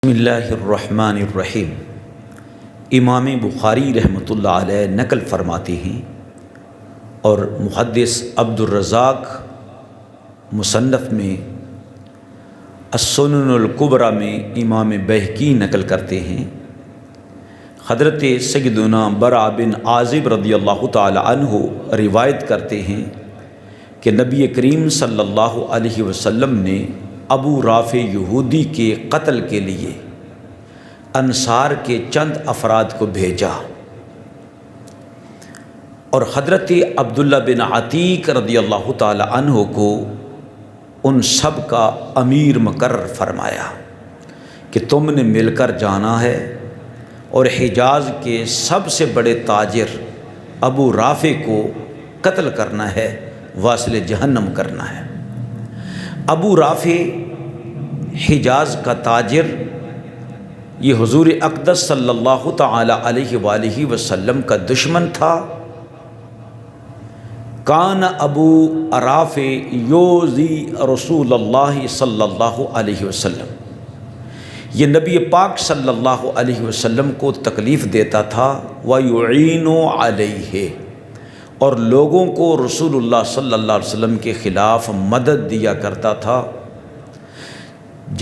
بسم اللہ الرحمن الرحیم۔ امام بخاری رحمۃ اللہ علیہ نقل فرماتے ہیں اور محدث عبد الرزاق مصنف میں السنن الکبریٰ میں امام بہقی نقل کرتے ہیں، حضرت سیدنا برا بن عازب رضی اللہ تعالی عنہ روایت کرتے ہیں کہ نبی کریم صلی اللہ علیہ وسلم نے ابو رافع یہودی کے قتل کے لیے انصار کے چند افراد کو بھیجا اور حضرت عبداللہ بن عتیق رضی اللہ تعالی عنہ کو ان سب کا امیر مقرر فرمایا کہ تم نے مل کر جانا ہے اور حجاز کے سب سے بڑے تاجر ابو رافع کو قتل کرنا ہے، واصل جہنم کرنا ہے۔ ابو رافع حجاز کا تاجر، یہ حضور اقدس صلی اللہ تعالی علیہ وآلہ وسلم کا دشمن تھا۔ کان ابو رافع یوزی رسول اللہ صلی اللہ علیہ وسلم، یہ نبی پاک صلی اللہ علیہ وسلم کو تکلیف دیتا تھا، وَيُعِينُ عَلَيْهِ، اور لوگوں کو رسول اللہ صلی اللہ علیہ وسلم کے خلاف مدد دیا کرتا تھا۔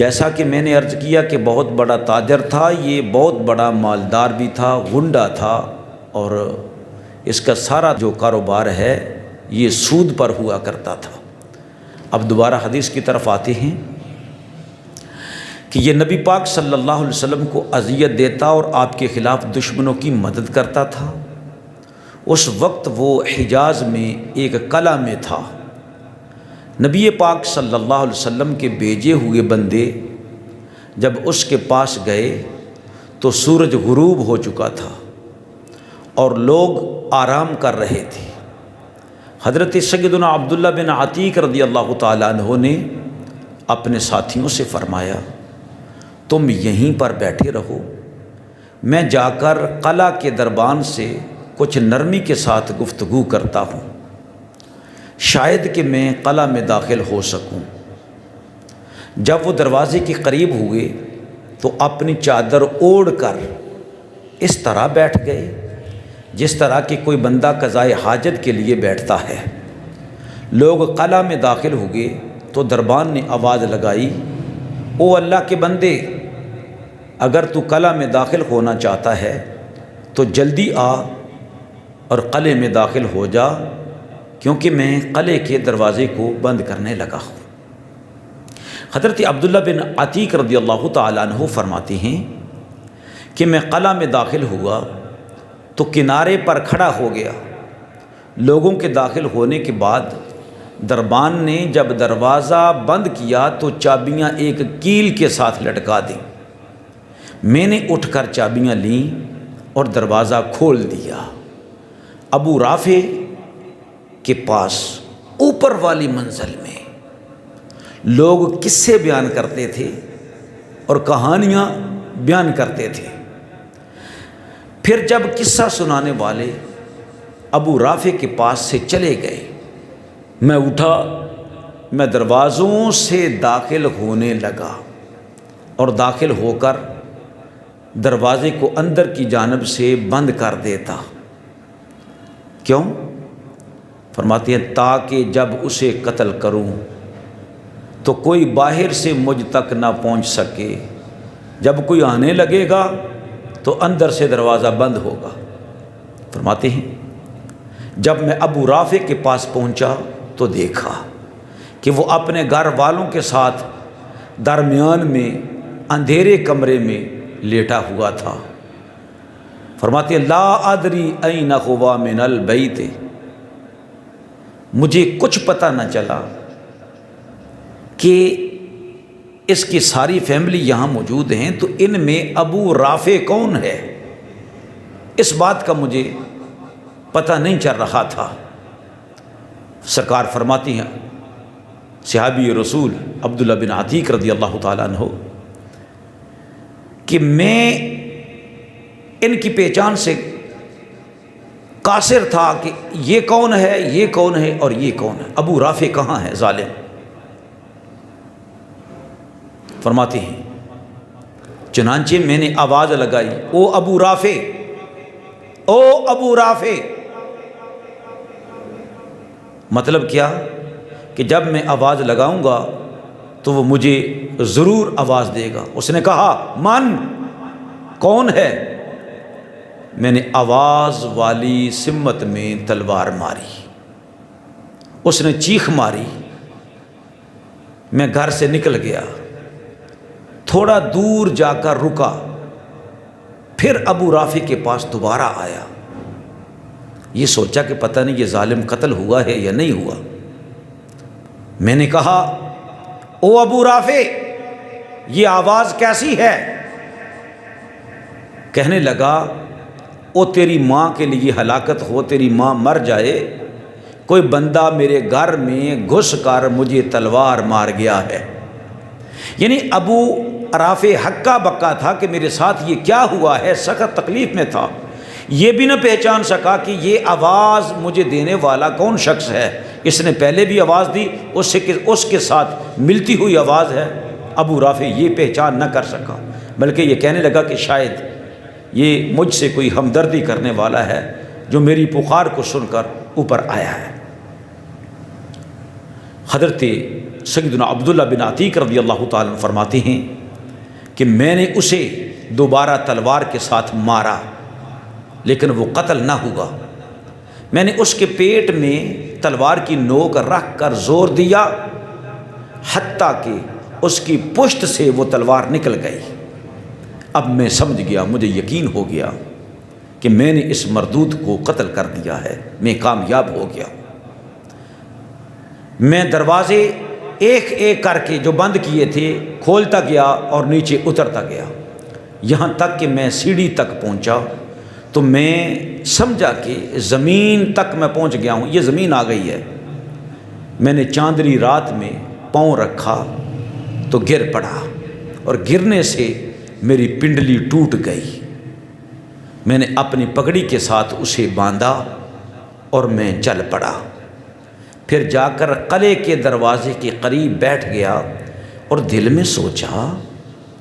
جیسا کہ میں نے عرض کیا کہ بہت بڑا تاجر تھا، یہ بہت بڑا مالدار بھی تھا، غنڈہ تھا، اور اس کا سارا جو کاروبار ہے یہ سود پر ہوا کرتا تھا۔ اب دوبارہ حدیث کی طرف آتے ہیں کہ یہ نبی پاک صلی اللہ علیہ وسلم کو اذیت دیتا اور آپ کے خلاف دشمنوں کی مدد کرتا تھا۔ اس وقت وہ حجاز میں ایک قلعہ میں تھا۔ نبی پاک صلی اللہ علیہ وسلم کے بھیجے ہوئے بندے جب اس کے پاس گئے تو سورج غروب ہو چکا تھا اور لوگ آرام کر رہے تھے۔ حضرت سیدنا عبداللہ بن عتیق رضی اللہ تعالیٰ عنہ نے اپنے ساتھیوں سے فرمایا، تم یہیں پر بیٹھے رہو، میں جا کر قلعہ کے دربان سے کچھ نرمی کے ساتھ گفتگو کرتا ہوں، شاید کہ میں قلعہ میں داخل ہو سکوں۔ جب وہ دروازے کے قریب ہوئے تو اپنی چادر اوڑھ کر اس طرح بیٹھ گئے جس طرح کہ کوئی بندہ قضائے حاجت کے لیے بیٹھتا ہے۔ لوگ قلعہ میں داخل ہوئے تو دربان نے آواز لگائی، او اللہ کے بندے، اگر تو قلعہ میں داخل ہونا چاہتا ہے تو جلدی آ اور قلعے میں داخل ہو جا، کیونکہ میں قلعے کے دروازے کو بند کرنے لگا ہوں۔ حضرت عبداللہ بن عتیق رضی اللہ تعالیٰ عنہ فرماتے ہیں کہ میں قلعہ میں داخل ہوا تو کنارے پر کھڑا ہو گیا۔ لوگوں کے داخل ہونے کے بعد دربان نے جب دروازہ بند کیا تو چابیاں ایک کیل کے ساتھ لٹکا دیں۔ میں نے اٹھ کر چابیاں لیں اور دروازہ کھول دیا۔ ابو رافع کے پاس اوپر والی منزل میں لوگ قصے بیان کرتے تھے اور کہانیاں بیان کرتے تھے۔ پھر جب قصہ سنانے والے ابو رافع کے پاس سے چلے گئے، میں اٹھا، میں دروازوں سے داخل ہونے لگا اور داخل ہو کر دروازے کو اندر کی جانب سے بند کر دیتا۔ کیوں؟ فرماتے ہیں تاکہ جب اسے قتل کروں تو کوئی باہر سے مجھ تک نہ پہنچ سکے، جب کوئی آنے لگے گا تو اندر سے دروازہ بند ہوگا۔ فرماتے ہیں جب میں ابو رافع کے پاس پہنچا تو دیکھا کہ وہ اپنے گھر والوں کے ساتھ درمیان میں اندھیرے کمرے میں لیٹا ہوا تھا۔ فرماتے ہیں لا ادری این ہوا من البیت، مجھے کچھ پتہ نہ چلا کہ اس کی ساری فیملی یہاں موجود ہیں تو ان میں ابو رافع کون ہے، اس بات کا مجھے پتہ نہیں چل رہا تھا۔ سرکار فرماتی ہیں صحابی رسول عبداللہ بن عتیق رضی اللہ تعالیٰ عنہ کہ میں ان کی پہچان سے قاصر تھا کہ یہ کون ہے، یہ کون ہے اور یہ کون ہے، ابو رافع کہاں ہے ظالم۔ فرماتے ہیں چنانچہ میں نے آواز لگائی، او ابو رافع، او ابو رافع۔ مطلب کیا کہ جب میں آواز لگاؤں گا تو وہ مجھے ضرور آواز دے گا۔ اس نے کہا من، کون ہے؟ میں نے آواز والی سمت میں تلوار ماری، اس نے چیخ ماری، میں گھر سے نکل گیا، تھوڑا دور جا کر رکا، پھر ابو رافع کے پاس دوبارہ آیا، یہ سوچا کہ پتہ نہیں یہ ظالم قتل ہوا ہے یا نہیں ہوا۔ میں نے کہا او ابو رافع، یہ آواز کیسی ہے؟ کہنے لگا او تیری ماں کے لیے ہلاکت ہو، تیری ماں مر جائے، کوئی بندہ میرے گھر میں گھس کر مجھے تلوار مار گیا ہے۔ یعنی ابو رافع ہکا بکا تھا کہ میرے ساتھ یہ کیا ہوا ہے، سخت تکلیف میں تھا، یہ بھی نہ پہچان سکا کہ یہ آواز مجھے دینے والا کون شخص ہے۔ اس نے پہلے بھی آواز دی، اس کے ساتھ ملتی ہوئی آواز ہے، ابو رافع یہ پہچان نہ کر سکا، بلکہ یہ کہنے لگا کہ شاید یہ مجھ سے کوئی ہمدردی کرنے والا ہے جو میری پکار کو سن کر اوپر آیا ہے۔ حضرت سیدنا عبداللہ بن عتیق رضی اللہ تعالیٰ عنہ فرماتے ہیں کہ میں نے اسے دوبارہ تلوار کے ساتھ مارا لیکن وہ قتل نہ ہوا۔ میں نے اس کے پیٹ میں تلوار کی نوک رکھ کر زور دیا حتیٰ کہ اس کی پشت سے وہ تلوار نکل گئی۔ اب میں سمجھ گیا، مجھے یقین ہو گیا کہ میں نے اس مردود کو قتل کر دیا ہے، میں کامیاب ہو گیا۔ میں دروازے ایک ایک کر کے جو بند کیے تھے کھولتا گیا اور نیچے اترتا گیا، یہاں تک کہ میں سیڑھی تک پہنچا تو میں سمجھا کہ زمین تک میں پہنچ گیا ہوں، یہ زمین آ گئی ہے۔ میں نے چاندنی رات میں پاؤں رکھا تو گر پڑا اور گرنے سے میری پنڈلی ٹوٹ گئی۔ میں نے اپنی پگڑی کے ساتھ اسے باندھا اور میں چل پڑا، پھر جا کر قلعے کے دروازے کے قریب بیٹھ گیا اور دل میں سوچا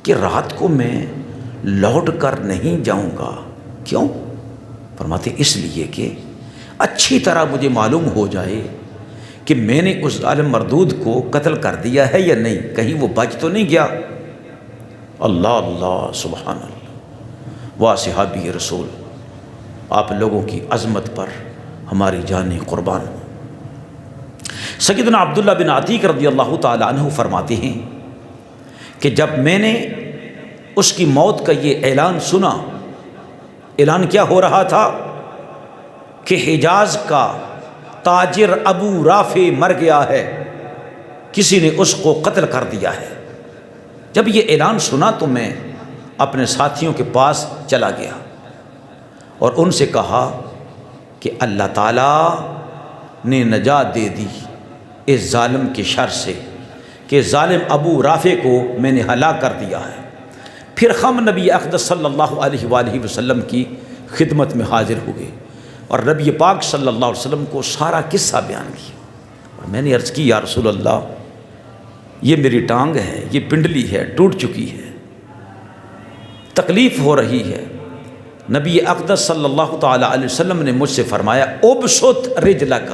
کہ رات کو میں لوٹ کر نہیں جاؤں گا۔ کیوں؟ فرماتے اس لیے کہ اچھی طرح مجھے معلوم ہو جائے کہ میں نے اس ظالم مردود کو قتل کر دیا ہے یا نہیں، کہیں وہ بچ تو نہیں گیا۔ اللہ اللہ، سبحان اللہ، واہ صحابی رسول، آپ لوگوں کی عظمت پر ہماری جانیں قربان ہوں۔ سیدنا عبداللہ بن عتیق رضی اللہ تعالیٰ عنہ فرماتے ہیں کہ جب میں نے اس کی موت کا یہ اعلان سنا، اعلان کیا ہو رہا تھا کہ حجاز کا تاجر ابو رافع مر گیا ہے، کسی نے اس کو قتل کر دیا ہے۔ جب یہ اعلان سنا تو میں اپنے ساتھیوں کے پاس چلا گیا اور ان سے کہا کہ اللہ تعالیٰ نے نجات دے دی اس ظالم کے شر سے کہ ظالم ابو رافع کو میں نے ہلاک کر دیا ہے۔ پھر ہم نبی اقدس صلی اللہ علیہ وآلہ وسلم کی خدمت میں حاضر ہوئے اور نبی پاک صلی اللہ علیہ وسلم کو سارا قصہ بیان کیا، اور میں نے عرض کی یا رسول اللہ، یہ میری ٹانگ ہے، یہ پنڈلی ہے، ٹوٹ چکی ہے، تکلیف ہو رہی ہے۔ نبی اقدس صلی اللہ تعالیٰ علیہ وسلم نے مجھ سے فرمایا ابسط رجلک،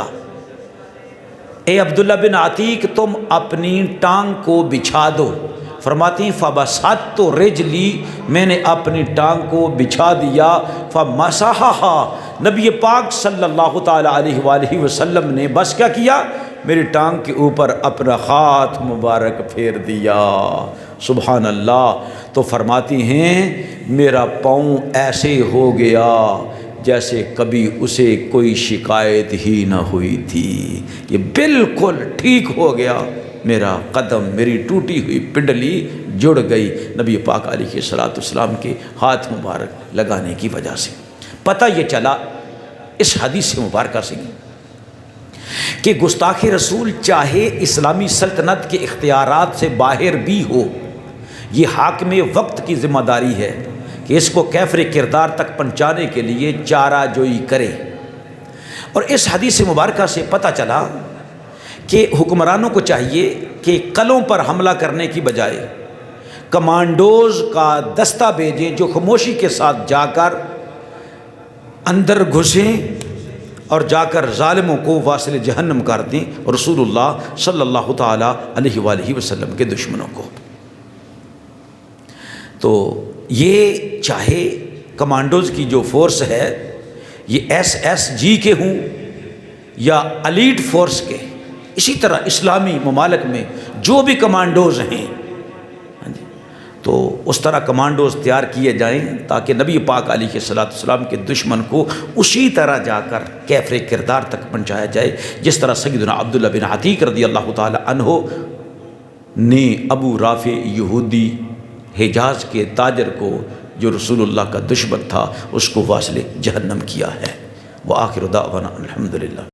اے عبداللہ بن عتیق تم اپنی ٹانگ کو بچھا دو۔ فرماتی ہیں فبسطت رجلی، میں نے اپنی ٹانگ کو بچھا دیا، فمسحها، نبی پاک صلی اللہ تعالیٰ علیہ وآلہ وسلم نے بس کیا کیا، میری ٹانگ کے اوپر اپنا ہاتھ مبارک پھیر دیا۔ سبحان اللہ۔ تو فرماتی ہیں میرا پاؤں ایسے ہو گیا جیسے کبھی اسے کوئی شکایت ہی نہ ہوئی تھی، یہ بالکل ٹھیک ہو گیا، میرا قدم، میری ٹوٹی ہوئی پنڈلی جڑ گئی نبی پاک علیہ الصلوۃ والسلام کے ہاتھ مبارک لگانے کی وجہ سے۔ پتہ یہ چلا اس حدیث مبارکہ سے کہ گستاخ رسول چاہے اسلامی سلطنت کے اختیارات سے باہر بھی ہو، یہ حاکم وقت کی ذمہ داری ہے کہ اس کو کیفر کردار تک پہنچانے کے لیے چارہ جوئی کرے۔ اور اس حدیث مبارکہ سے پتہ چلا کہ حکمرانوں کو چاہیے کہ قلعوں پر حملہ کرنے کی بجائے کمانڈوز کا دستہ بھیجیں جو خاموشی کے ساتھ جا کر اندر گھسیں اور جا کر ظالموں کو واصل جہنم کر دیں، اور رسول اللہ صلی اللہ تعالیٰ علیہ وآلہ وسلم کے دشمنوں کو۔ تو یہ چاہے کمانڈوز کی جو فورس ہے یہ SSG کے ہوں یا ایلیٹ فورس کے، اسی طرح اسلامی ممالک میں جو بھی کمانڈوز ہیں تو اس طرح کمانڈوز تیار کیے جائیں تاکہ نبی پاک علیہ السلام کے دشمن کو اسی طرح جا کر کیفر کردار تک پہنچایا جائے، جس طرح سیدنا عبداللہ بن عتیق رضی اللہ تعالی عنہ نے ابو رافع یہودی حجاز کے تاجر کو جو رسول اللہ کا دشمن تھا اس کو واصل جہنم کیا ہے۔ وآخر دعوانا الحمدللہ۔